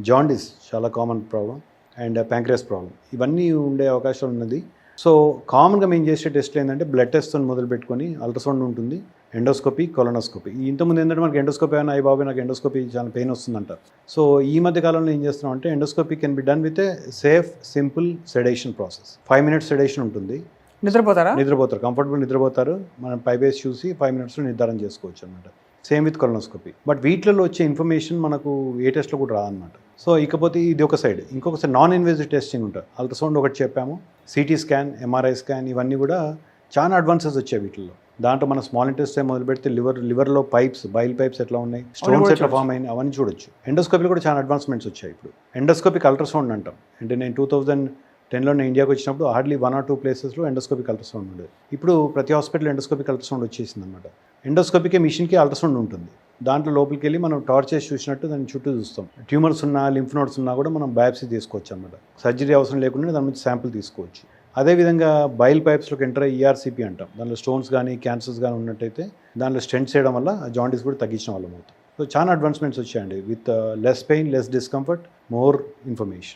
Jaundice చాలా common problem, and pancreas problem, ఇవన్నీ ఉండే అవకాశం ఉన్నది. సో కామన్గా మేము చేసే టెస్ట్లు ఏంటంటే బ్లడ్ టెస్ట్తో మొదలు పెట్టుకొని అల్ట్రాసౌండ్ ఉంటుంది, ఎండోస్కోపీ, కొలనోస్కోపీ. ఇంతకుముందు ఏంటంటే మనకి ఎండోస్కోపీ అయినా అయ్యి బాబు నాకు ఎండోస్కోపీ చాలా పెయిన్ వస్తుందంట. సో ఈ మధ్య కాలంలో ఏం చేస్తున్నాం అంటే endoscopy can be done with a safe simple sedition process. 5 minutes sedition ఉంటుంది. నిద్రపోతారు, కంఫర్టబుల్ నిద్రపోతారు. మనం పైబేస్ చూసి 5 minutesలో నిర్ధారణ చేసుకోవచ్చు అనమాట. Same with colonoscopy. బట్ వీటిలో వచ్చే ఇన్ఫర్మేషన్ మనకు ఏ టెస్ట్లో కూడా రాదన్నమాట. సో ఇకపోతే ఇది ఒక సైడ్. ఇంకొక సైడ్ నాన్ ఇన్వేజివ్ టెస్టింగ్ ఉంటుంది. అల్ట్రాసౌండ్ ఒకటి చెప్పాము, సిటీ స్కాన్, ఎంఆర్ఐ స్కాన్, ఇవన్నీ కూడా చాలా అడ్వాన్సెస్ వచ్చాయి వీటిల్లో. దాంట్లో మన స్మాల్ ఇంటెస్టైన్ మొదలు పెడితే లివర్లో పైప్స్, బైల్ పైప్స్ ఎట్లా ఉన్నాయి, స్టోన్స్ ఎట్లా ఫామ్ అయినాయి, అవన్నీ చూడొచ్చు. ఎండోస్కోపీలో కూడా చాలా అడ్వాన్స్మెంట్స్ వచ్చాయి ఇప్పుడు. ఎండోస్కోపిక్ అల్ట్రాసౌండ్ అంటాం. అంటే నేను 2010లో నేను ఇండియాకి వచ్చినప్పుడు హార్డ్లీ 1 or 2 ప్లేసెస్లో ఎండోస్కోపిక్ అల్ట్రాసౌండ్ ఉండేది. ఇప్పుడు ప్రతి హాస్పిటల్ ఎండోస్కోపిక్ అల్ట్రాసౌండ్ వచ్చేసింది అనమాట. ఎండోస్కోపికే మిషన్కి అల్ట్రాసౌండ్ ఉంటుంది. దాంట్లో లోపలికి వెళ్ళి మనం టార్చ్ చేసి చూసినట్టు దాని చుట్టూ చూస్తాం. ట్యూమర్స్ ఉన్నా, లింఫ్ నోడ్స్ ఉన్నా కూడా మనం బయాప్సీ తీసుకోవచ్చు అనమాట. సర్జరీ అవసరం లేకుండా దాని నుంచి శాంపుల్ తీసుకోవచ్చు. అదేవిధంగా బైల్ పైప్స్లోకి ఎంటర్ అయ్యి ఈఆర్సీపీ అంటాం. దానిలో స్టోన్స్ కానీ క్యాన్సర్స్ కానీ ఉన్నట్టయితే దానిలో స్టెంట్ చేయడం వల్ల జాండీస్ కూడా తగ్గించిన వాళ్ళం అవుతాం. సో చాలా అడ్వాన్స్మెంట్స్ వచ్చాయండి. With less pain, less discomfort, more information.